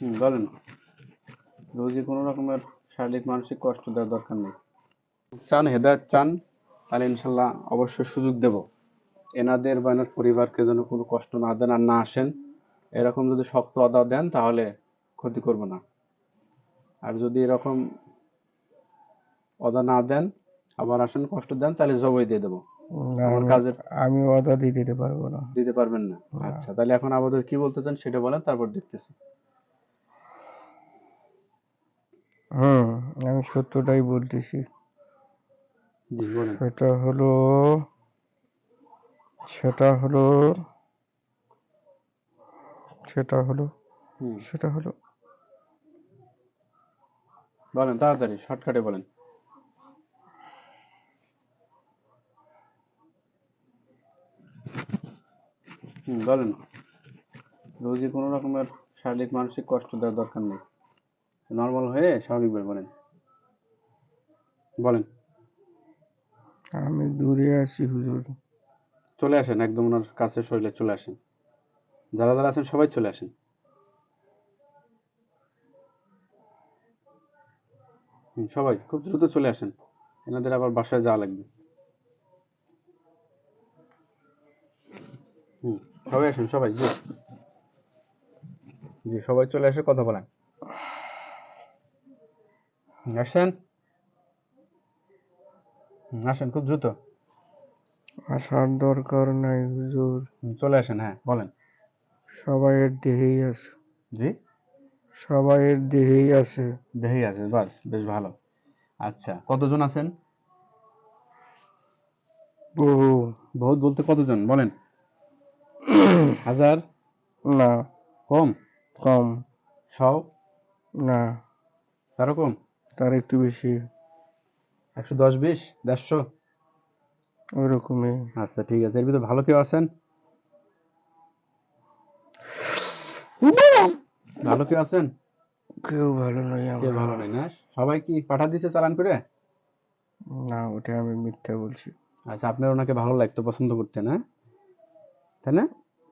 বলেন। রোগী কোনো রকমের শারীরিক মানসিক কষ্ট দেওয়ার দরকার নেই। চান হেদায়েত চান, তাহলে ইনশাল্লাহ অবশ্যই সুযোগ দেব। এনাদের বা এনার পরিবারকে যেন কোনো কষ্ট না দেন আর না আসেন। এরকম যদি শক্ত ওয়াদা দেন তাহলে ক্ষতি করব না। আর যদি এরকম ওয়াদা না দেন, আবার আসেন কষ্ট দেন, তাহলে জবাই দিয়ে দেবো। না, আমার আমি কাজের আমি অর্ডার দিতে পারবো না। দিতে পারবেন না? না। আচ্ছা, তাহলে এখন আমাদের কি বলতে চান সেটা বলেন, তারপর দেখতেছি। হুম, আমি সত্যটাই বলতেছি। জি বলেন। সেটা হলো সেটা হলো সেটা হলো হুম, সেটা হলো বলেন তাড়াতাড়ি, শর্টকাটে বলেন। বলেন। রোগী কোনো রকমের শারীরিক মানসিক কষ্ট দেওয়ার দরকার নেই। নর্মাল হয়ে স্বাভাবিকভাবে বলেন। বলেন। আমি দূরে আছি হুজুর। চলে আসেন, একদম ওনার কাছে শরীরে চলে আসেন। যারা যারা আছেন সবাই চলে আসেন। সবাই খুব দ্রুত চলে আসেন, এনাদের আবার বাসায় যাওয়া লাগবে। সবাই আসেন, সবাই। জি জি, সবাই চলে এসে কথা বলেন। আসেন। আসেন খুব দ্রুত। আসার দরকার নাই হুজুর। চলে আসেন, হ্যাঁ বলেন। সবাইয়ের দেহেই আছে। জি, সবাইয়ের দেহেই আছে। দেখেই আছে, বাস বেশ ভালো। আচ্ছা, কতজন আছেন? বহু। বহুত বলতে কতজন বলেন? হাজার? না। কম? কম। 100? না, তারও কম? তার একটু বেশি। 110, 20, 150? ওইরকমই। আচ্ছা ঠিক আছে, এর ভিতরে ভালো কেউ আছেন? ভালো কেউ আছেন? কেউ ভালো নই কেউ আমরা। ভালো নাই না? সবাই কি পাঠা দিছে চালান করে? না, ওটা আমি মিথ্যা বলছি। আচ্ছা, আপনার ওনাকে ভালো লাগতো, পছন্দ করতেন, হ্যাঁ তাই না?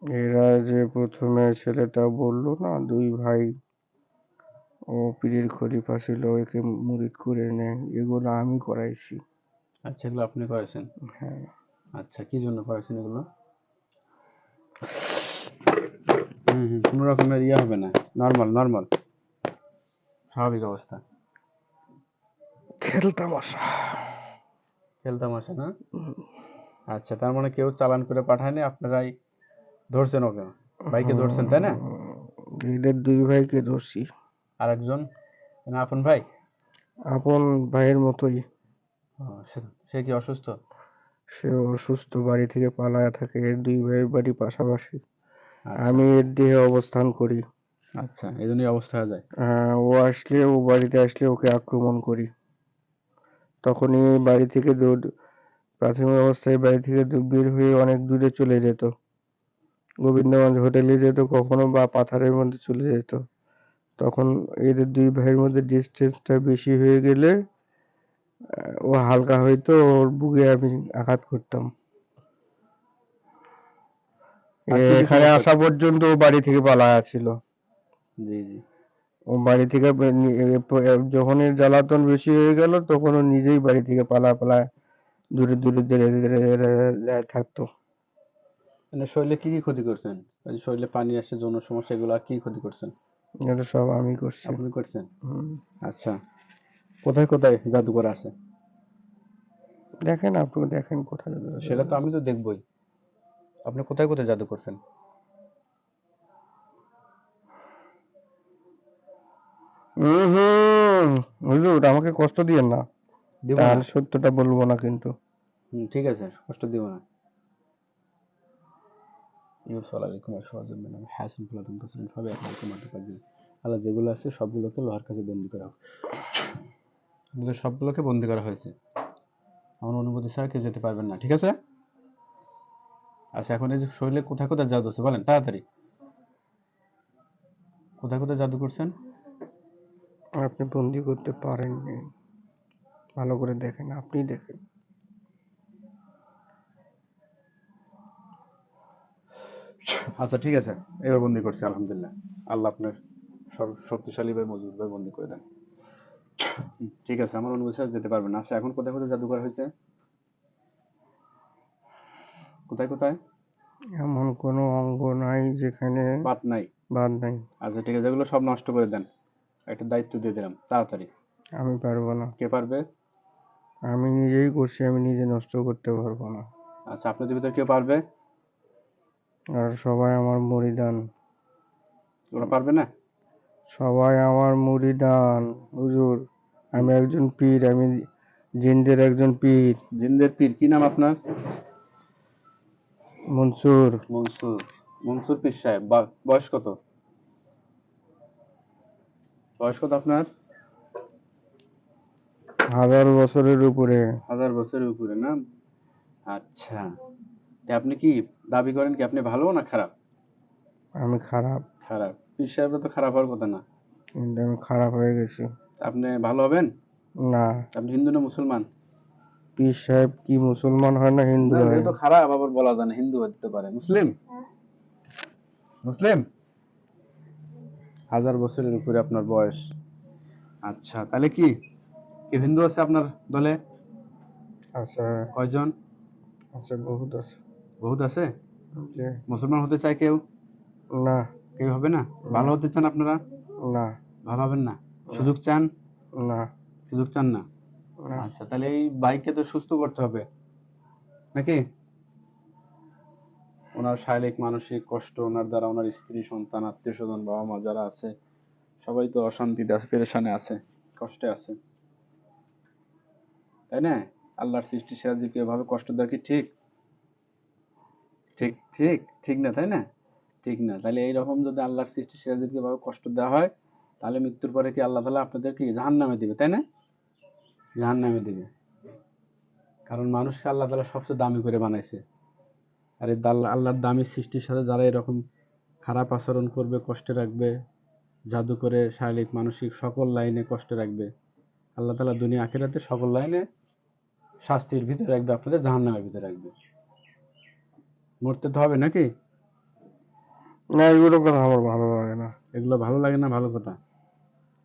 এরা যে প্রথমে ছেলেটা বললো না, দুই ভাই ও পীরের খলিফা ছিল, একে মুরিদ করে নেয়, এগুলো আমি করাইছি। আচ্ছা, এগুলো আপনি করেছেন? হ্যাঁ। আচ্ছা, কি জন্য করেছেন এগুলো? কোনো রকমের ইয়ে হবে না, নর্মাল নর্মাল স্বাভাবিক অবস্থা। খেলতামাশা। খেলতাম আসে না? আচ্ছা, তার মানে কেউ চালান করে পাঠায়নি, আপনারাই ধরছেন ওকে, ভাইকে ধরছেন তাই না? এদের দুই ভাইকে ধরছি। আরেকজন না আপন ভাই? আপন ভাইয়ের মতোই। ও, সে কি অসুস্থ? সে অসুস্থ, বাড়ি থেকে পালায়া থাকে। এর দুই ভাইয়ের বাড়ি পাশাপাশি। আচ্ছা আমি এর দেহে অবস্থান করি। আচ্ছা, এই জন্যই অবস্থা হয়ে যায়। ও বাড়িতে আসলে ওকে আক্রমণ করি। তখনই বাড়ি থেকে প্রাথমিক অবস্থায় বাড়ি থেকে বের হয়ে অনেক দূরে চলে যেত। গোবিন্দগঞ্জ হোটেলে যেত কখনো, বা পাথারের মধ্যে চলে যেত। তখন এদের দুই ভাইয়ের মধ্যে ডিস্টেন্সটা বেশি হয়ে গেলে ও হালকা হইতো, ওর বুকে আমি আঘাত করতাম। আর কি কি এখানে সমস্যা? আসা পর্যন্ত ও বাড়ি থেকে পালায়া ছিল। জি জি। ও বাড়ি থেকে যখনই জ্বালাতন বেশি হয়ে গেল, তখন ও নিজেই বাড়ি থেকে পালা দূরে দূরে ধীরে ধীরে ধীরে যায় থাকতো। মানে শরীরে কি কি ক্ষতি করছেন? এই যে শরীরে পানি আসে, যৌন সমস্যা, এগুলো আর কি ক্ষতি করছেন? এটা সব আমি করছি। আপনি করছেন? হুম। আচ্ছা, কোথায় কোথায় জাদুঘর আছে? দেখেন, আপনি দেখেন কোথায় সেটা তো আমি তো দেখবই। আপনি কোথায় কোথায় জাদু করছেন? হুম। হুজুর, আমাকে কষ্ট দিয়েন না, দিব না? তাহলে সত্যটা বলবো না কিন্তু। ঠিক আছে, কষ্ট দিব না। ইউসুফ আলাইকুম আসসালাম নাম হাসান প্রধান তসলিম সবে আপনাকে মারতে পারবেন। আল্লাহ যেগুলো আছে সবগুলোকে লোহার কাছে বন্দি করা হোক। আমাদের সবগুলোকে বন্দি করা হয়েছে, আমার অনুমতি ছাড়া কেউ যেতে পারবেন না, ঠিক আছে? আচ্ছা, এখন এই যে শরীরে কোথায় কোথায় জাদু আছে বলেন তাড়াতাড়ি। কোথায় কোথায় জাদু করছেন? আপনি বন্দি করতে পারেননি, ভালো করে দেখেন, আপনি দেখেন। আচ্ছা ঠিক আছে, এবার বন্দি করছি আলহামদুলিল্লাহ। আল্লাহ আপনার শক্তিশালী ভাবে মজবুত ভাবে বন্দী করে দেন। ঠিক আছে, আমার অনুভূতি আছে, যেতে পারবেন। আচ্ছা, এখন কোথায় কোথায় জাদু করা হয়েছে? কোথায় কোথায়? এমন কোনো অঙ্গ নাই যেখানে বাদ নাই? বাদ নাই। আচ্ছা ঠিক আছে, এগুলো সব নষ্ট করে দেন। একটা দায়িত্ব দিয়ে দিলাম, তাড়াতাড়ি। আমি পারবো না। কে পারবে? আমি নিজেই করছি, আমি নিজে নষ্ট করতে পারবো না। আচ্ছা, আপনাদের ভিতরে কেউ পারবে? আর সবাই আমার মুরিদান। ওরা পারবে না? সবাই আমার মুরিদান হুজুর। আমি একজন পীর, আমি জিনদের একজন পীর। জিনদের পীর, কি নাম আপনার? মনসুর। মনসুর। মনসুর পীর সাহেব। বয়স কত? বয়স কত আপনার? 1000 বছরের উপরে। 1000 বছরের উপরে না? আচ্ছা, তা আপনি কি দাবি করেন কি আপনি ভালো না খারাপ? আমি খারাপ, খারাপ? পীর সাহেবরা তো খারাপ হওয়ার কথা না। কিন্তু আমি খারাপ হয়ে গেছি। আপনি ভালো হবেন? না, আপনি হিন্দু না মুসলমান? পীর সাহেব কি মুসলমান হয় না হিন্দু না, হয়? যেহেতু খারাপ আবার বলা যায় না, হিন্দু হতে পারে। মুসলিম? মুসলিম? 1000 বছরের উপরে আপনার বয়স। আচ্ছা, তাহলে কি কেউ হিন্দু আছে আপনার দলে? আচ্ছা, কয়জন? আচ্ছা, বহুত আছে। বহুত আছে? যে, মুসলমান হতে চায় কেউ? না, কেউ হবে না? ভালো হতে চান আপনারা? না, ভালো হবেন না? সুযোগ চান? না, সুযোগ চান না? না। আচ্ছা, তাহলে এই ভাইকে তো সুস্থ করতে হবে নাকি? ওনার শারীরিক মানসিক কষ্ট, ওনার দ্বারা ওনার স্ত্রী সন্তান আত্মীয় স্বজন বাবা মা যারা আছে সবাই তো অশান্তিতে আছে, পেরেশানে আছে, কষ্টে আছে, তাই না? আল্লাহর সৃষ্টি সেরাজিকে এভাবে কষ্ট দেওয়া কি ঠিক? ঠিক ঠিক ঠিক না, তাই না? ঠিক না। তাহলে এইরকম যদি আল্লাহর সৃষ্টি সেরাজিকে এভাবে কষ্ট দেওয়া হয়, তাহলে মৃত্যুর পরে কি আল্লাহ তাআলা আপনাদের কি জাহান্নামে দিবে, তাই না? জাহান্নামে দিবে। কারণ মানুষকে আল্লাহ তাআলা সবচেয়ে দামি করে বানাইছে। আর এই আল্লাহর দামি সৃষ্টির সাথে যারা এরকম খারাপ আচরণ করবে, কষ্টে রাখবে, জাদু করে শারীরিক মানসিক সকল লাইনে কষ্টে রাখবে, আল্লাহ তাআলা দুনিয়া আখিরাতে সকল লাইনে শাস্তির ভিতরে রাখবে, আপনাদের জাহান্নামের ভিতরে রাখবে। মরতে তো হবে নাকি? না, এগুলো কথা আমার ভালো লাগে না। এগুলো ভালো লাগে না? ভালো কথা।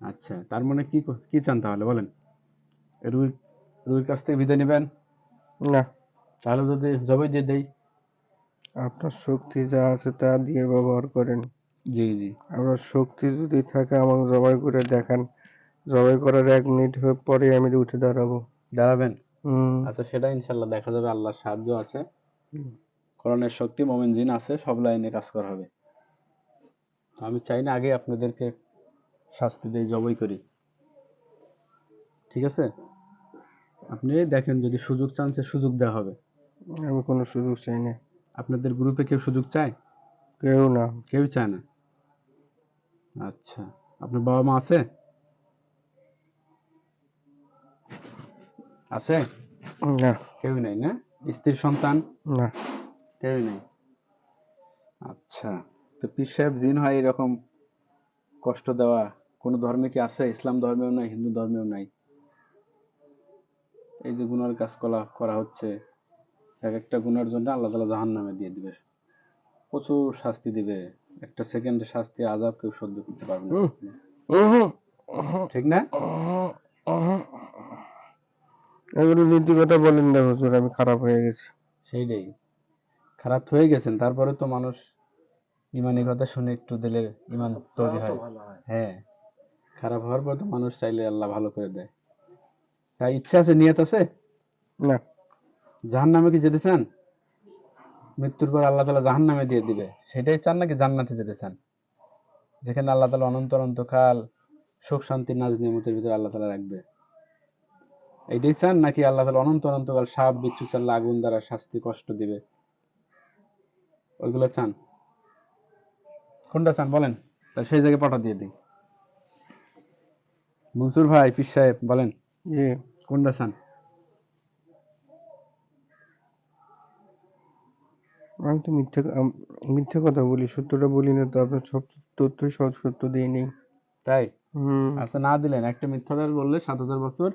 আচ্ছা, তার মানে কি কি চান তাহলে বলেন? রুহির রুহির কাছ থেকে বিদায় নেবেন? না, তাহলে যদি জবাই দিয়ে দেই? আপনার শক্তি যা আছে তা দিয়ে ব্যবহার করেন। জি জি। আপনার শক্তি যদি থাকে আমাকে জবাই করে দেখান। জবাই করার 1 মিনিট পরে আমি উঠে দাঁড়াবো। দাঁড়াবেন? হুম। আচ্ছা, সেটা ইনশাল্লাহ দেখা যাবে, আল্লাহর সাহায্য আছে, কোরআনের শক্তি, মোমেন জিন আছে, সব লাইনে কাজ করা হবে। তো আমি চাই না আগে আপনাদেরকে শাস্তি দিয়ে জবাই করি, ঠিক আছে? আপনি দেখেন, যদি সুযোগ চান সে সুযোগ দেওয়া হবে। আমি কোনো সুযোগ চাই না। আপনাদের গ্রুপে কেউ সুযোগ চায়? কেউ না। কেউ চায় না? আচ্ছা, আপনার বাবা মা আছে? আছে? না, কেউ নেই না? স্ত্রী সন্তান? না। কেউই নেই। আচ্ছা, তো পীর সাহেব জিন হয় এরকম কষ্ট দেওয়া কোন ধর্মে কি আছে? ইসলাম ধর্মেও নাই, হিন্দু ধর্মেও নাই। এই যে গুনার কাজ করা হচ্ছে, এক একটা গুনার জন্য আল্লাহ তাআলা জাহান্নামে দিয়ে দিবে, প্রচুর শাস্তি দিবে। একটা সেকেন্ডের শাস্তি আযাব কেউ সহ্য করতে পারবে না। হুম, হুম, হুম, ঠিক না? হুম। এগুলো নীতি কথা বলেন না হুজুর, আমি খারাপ হয়ে গেছি। সেইটাই, খারাপ হয়ে গেছেন, তারপরে তো মানুষ ইমানি কথা শুনে একটু দিলে ইমান তৈরি হয়। হ্যাঁ, খারাপ হওয়ার পর তো মানুষ চাইলে আল্লাহ ভালো করে দেয়। তাই ইচ্ছা আছে, নিয়ত আছে? না, জাহান্নামে কি যেতে চান? মৃত্যুর পর আল্লাহ তাআলা জাহান্নামে দিয়ে দিবে, সেটাই চান নাকি জান্নাতে যেতে চান, যেখানে আল্লাহ তাআলা অনন্ত অনন্তকাল সুখ শান্তি নাজ নিয়ামতের ভিতরে আল্লাহ তাআলা রাখবে? এইটাই চান নাকি আল্লাহ তাআলা অনন্ত অনন্তকাল সাপ বিচ্ছু চাল্লা আগুন দ্বারা শাস্তি কষ্ট দিবে, ওইগুলো চান? কোনটা চান বলেন, তা সেই জায়গায় পাঠা দিয়ে দিই। মনসুর ভাই, পীর সাহেব বলেন, জি। কোনটা চান? আমি তো মিথ্যে কথা বলি, সত্যটা বলি না তো। আপনার সব তথ্যই সত্য দিয়ে নেই। তাই? হুম। আচ্ছা, না দিলেন, একটা মিথ্যা কথা বললে 7000 বছর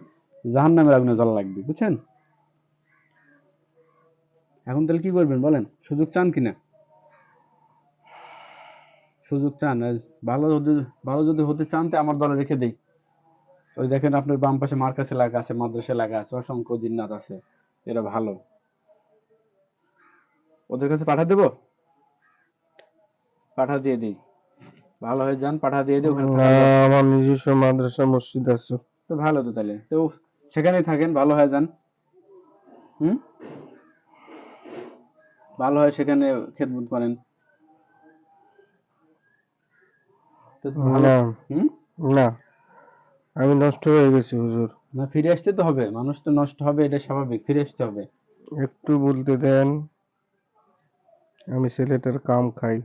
জাহান্নামের আগুনে জ্বলা লাগবে, বুঝছেন? এখন তাহলে কি করবেন বলেন? সুযোগ চান কিনা? সুযোগ চান, আর ভালো যদি হতে চান তো আমার দলে রেখে দেই। ওই দেখেন আপনার বাম পাশে মার্কাস এলাকা আছে, মাদ্রাসা এলাকা আছে, অসংখ্য জিন্নাত আছে, এরা ভালো। ওদের কাছে পাঠা দেবো, পাঠা দিয়ে দিই, ভালো হয়ে যান, পাঠা দিয়ে দিই, ওখানে না, থাকার ব্যবস্থা। আমার নিজস্ব মাদ্রাসা মসজিদ আছে। তো ভালো তো, তাহলে তো সেখানেই থাকেন, ভালো হয়ে যান। হুম, ভালো হয় সেখানে খেদমত করেন, তো ভালো। না, হুম, না, আমি নষ্ট হয়ে গেছি হুজুর। না ফিরে আসতে তো হবে, মানুষ তো নষ্ট হবে, এটা স্বাভাবিক, ফিরে আসতে হবে। একটু বলতে দেন, আমি ছেলেটার কাম খাই।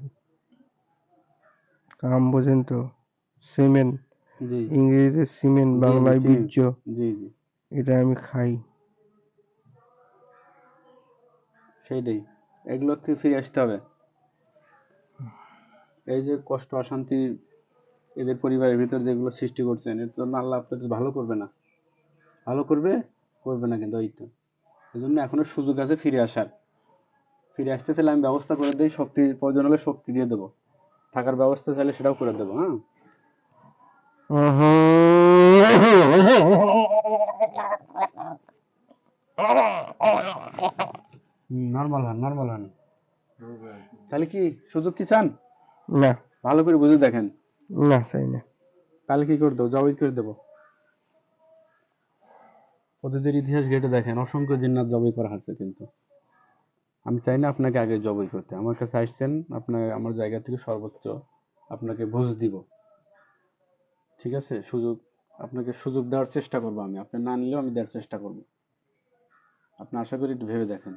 কাম বোঝেন তো? সিমেন্ট, জি ইংরেজিতে সিমেন্ট, জি জি বাংলায় চিনি। বীর্য। জি জি, এটা আমি খাই। সেইটাই, এগুলো থেকে ফিরে আসতে হবে। এই যে কষ্ট অশান্তি এদের পরিবারের ভিতর যেগুলো সৃষ্টি করছেন, এর জন্য আল্লাহ আপনাদের ভালো করবে না, ভালো করবে, করবে না কিন্তু, এই তো। এই জন্য এখনো সুযোগ আছে ফিরে আসার। ফিরে আসতে চাইলে আমি ব্যবস্থা করে দিই, শক্তি প্রয়োজন হলে শক্তি দিয়ে দেবো, থাকার ব্যবস্থা চাইলে সেটাও করে দেবো। হ্যাঁ, নর্মাল হন, নর্মাল হন। তাহলে কি সুযোগ কি চান? না, ভালো করে বুঝে দেখেন। না চাই না। তাহলে কি করে দেবো, জবাই করে দেবো। ওদের ইতিহাস ঘেটে দেখেন, অসংখ্য জিন্নাত জবাই করা হচ্ছে কিন্তু। আমি চাই না আপনাকে আগে জবাই করতে, আমার কাছে আসছেন, আপনার আমার জায়গা থেকে সর্বোচ্চ আপনাকে বুঝ দিব। ঠিক আছে, সুযোগ, আপনাকে সুযোগ দেওয়ার চেষ্টা করবো আমি, আপনি না নিলেও আমি দেওয়ার চেষ্টা করবো। আপনি আশা করি একটু ভেবে দেখেন,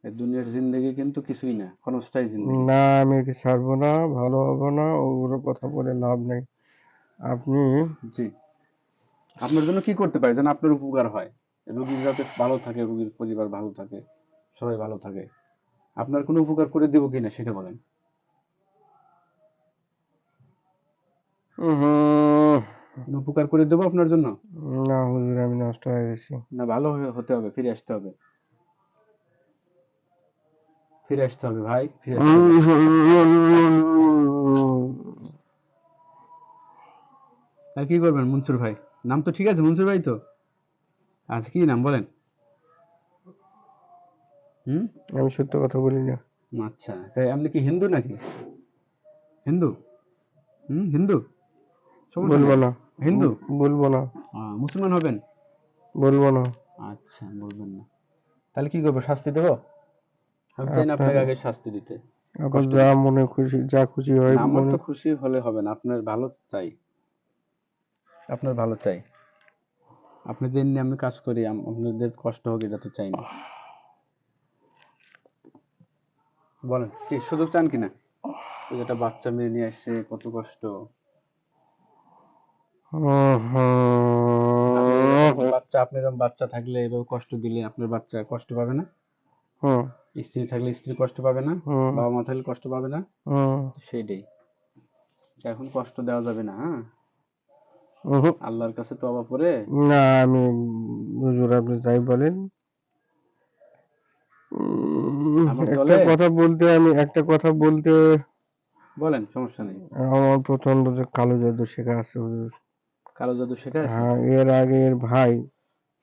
এই দুনিয়ার জিন্দগি কিন্তু কিছুই না, ক্ষণস্থায়ী জিন্দগি। না, আমি একে ছাড়বো না, ভালো হবো না, ওগুলো কথা বলে লাভ নেই। আপনি জি, আপনার জন্য কি করতে পারি যেন আপনার উপকার হয়, রোগী যাতে ভালো থাকে, রোগীর পরিবার ভালো থাকে, সবাই ভালো থাকে। আপনার কোনো উপকার করে দেবো কিনা সেটা বলেন। উহুম, কোনো উপকার করে দেবো আপনার জন্য? না হুজুর, আমি নষ্ট হয়ে গেছি। না, ভালো হতে হবে, ফিরে আসতে হবে, ফিরে আসতে হবে ভাই, ফিরে আসতে হবে। আর কি করবেন মনসুর ভাই? নাম তো ঠিক আছে, মনসুর ভাই তো? আচ্ছা, কি নাম বলেন? হুম, আমি সত্য কথা বলি না। আচ্ছা, তাই আপনি কি হিন্দু নাকি? হিন্দু? হুম, হিন্দু, সমস্যা বলবো নেই। না, হিন্দু? বলবো না, মুসলমান হবেন? বলবো না। আচ্ছা, বলবেন না। তাহলে কি করবো, শাস্তি দেবো? আমি চাই না আপনার আপনাকে আগে শাস্তি দিতে, আপনার কষ্ট যা দিতে। মনে খুশি, যা খুশি হয় না, আমার মনে। তো খুশি হলে হবে না, আপনার ভালো চাই, আপনার ভালো চাই। আপনাদের নিয়ে আমি কাজ করি, আপনাদের কষ্ট হোক এটা তো চাই না। বলেন কি সুযোগ চান কিনা? ওই যে একটা বাচ্চা মেয়ে নিয়ে আসছে, কত কষ্ট। আপনি এরকম বাচ্চা থাকলে, এভাবে কষ্ট দিলে আপনার বাচ্চা কষ্ট পাবে না? হুম, স্ত্রী থাকলে স্ত্রী কষ্ট পাবে না? হুম, বাবা মা থাকলে কষ্ট পাবে না? হুম, সেটাই, এখন কষ্ট দেওয়া যাবে না। হ্যাঁ, হুম। আল্লাহর কাছে তওবা করে। না, আমি হুজুর আপনি যাই বলেন। আমার একটা দলে কথা বলতে, আমি একটা কথা বলতে, বলেন, সমস্যা নেই। আমার প্রচন্ড যে কালো জাদু শেখা আছে হুজুর। কালো জাদু শেখা আছে? হ্যাঁ, এর আগে এর ভাই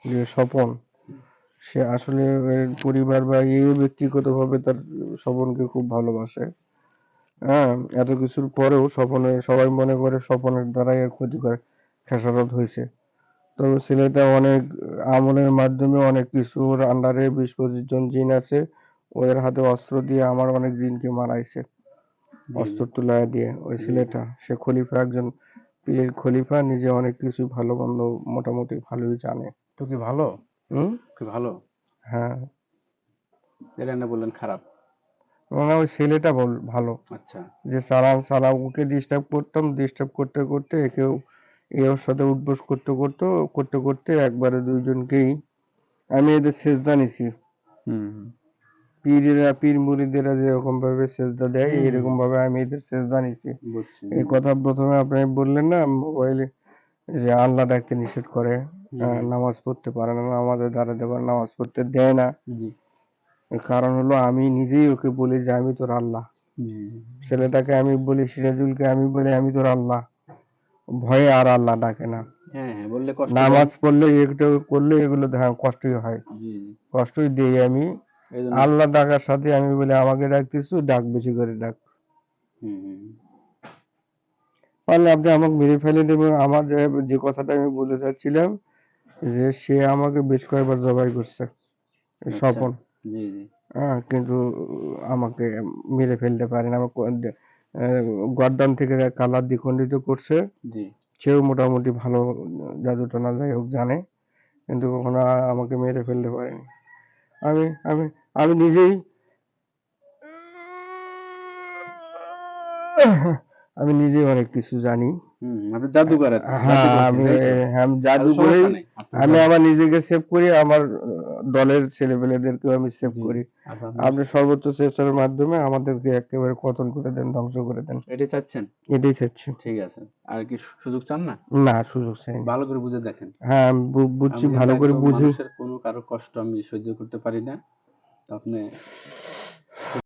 যে স্বপন, সে আসলে এর পরিবার বা ব্যক্তিগতভাবে তার স্বপনকে খুব ভালোবাসে। হ্যাঁ, এত কিছুর পরেও স্বপনের সবাই মনে করে স্বপনের দ্বারাই এর ক্ষতি করে খেসারত হয়েছে। তো ছেলেটা অনেক আমলের মাধ্যমে অনেক কিছুর আন্ডারে 20-25 জন জিন আছে, ওদের হাতে অস্ত্র দিয়ে আমার অনেক জিনকে মারাইছে। জি অস্ত্র জি তুলায় দিয়ে ওই জি জি। ছেলেটা, সে খলিফা, একজন পীরের খলিফা, নিজে অনেক কিছু ভালো মন্দ মোটামুটি ভালোই জানে। তো কি ভালো? হুম, কি ভালো? হ্যাঁ, এটা না বললেন খারাপ? মানে ওই ছেলেটা ভালো। আচ্ছা। যে ওকে ডিস্টার্ব করতাম, ডিস্টার্ব করতে করতে একেও ওর সাথে উঠবোস করতে করতে একবারে দুইজনকেই আমি এদের সেজদা নিছি। হুম পীর মুরিদেরা যেরকম ভাবে সেজদা দেয়, হুম হুম, এরকম ভাবে আমি এদের সেজদা নিছি। বুঝছি। এই কথা প্রথমে আপনি বললেন না মোবাইলে, যে আল্লাহ ডাকতে নিষেধ করে, হুম নামাজ পড়তে পারে না, নামাজে দাঁড়াতে পারে, নামাজ পড়তে দেয় না। জি। এর কারণ হলো আমি নিজেই ওকে বলি যে আমি তোর আল্লাহ। জি ছেলেটাকে আমি বলি, সিরাজুলকে আমি বলি আমি তোর আল্লাহ, ভয়ে আর আল্লাহ ডাকে না। হ্যাঁ হ্যাঁ, বললে কষ্ট দেন। নামাজ পড়লে একটু করলে এগুলো কষ্টই হয়, জি কষ্টই দিই আমি। এই জন্য। আল্লাহ ডাকার সাথে আমি বলি আমাকে ডাকতেছো, ডাক বেশি করে ডাক। হুম হুম পারলে আপনি আমাকে মেরে ফেলে দেবেন। আমার যে যে কথাটা আমি বলতে চাচ্ছিলাম, যে সে আমাকে বেশ কয়েকবার জবাই করছে, আচ্ছা। স্বপন। জি জি হ্যাঁ, কিন্তু আমাকে মেরে ফেলতে পারে না। আমার গর্দান থেকে কালার দ্বিখণ্ডিত করছে। জি সেও মোটামুটি ভালো জাদুটনা যাই হোক জানে, কিন্তু কখনো আমাকে মেরে ফেলতে পারেনি। আমি আমি আমি নিজেই আমি নিজেই অনেক কিছু জানি। আপনি জাদু করেন, জাদু হ্যাঁ, করছেন আমি তাই তো? আমি জাদু আচ্ছা, করেই সমস্যা নেই, আপনি আমি জাদু। আমার নিজেকে সেভ করি, আমার দলের ছেলেপেলেদেরকেও আমি সেভ জি করি। আচ্ছা, আপনার আপনি সর্বোচ্চ চেষ্টার মাধ্যমে আমাদেরকে একেবারে পতন করে দেন, ধ্বংস করে দেন। এটাই চাচ্ছেন? এটাই চাচ্ছি। ঠিক আছে। আর কি সুযোগ চান না? না, সুযোগ চাই না। ভালো করে বুঝে দেখেন। হ্যাঁ, আমি বুঝছি, আমি হলো ভালো করে একদম বুঝি। মানুষের কোনো কারো কষ্ট আমি সহ্য করতে পারি না। তো আপনি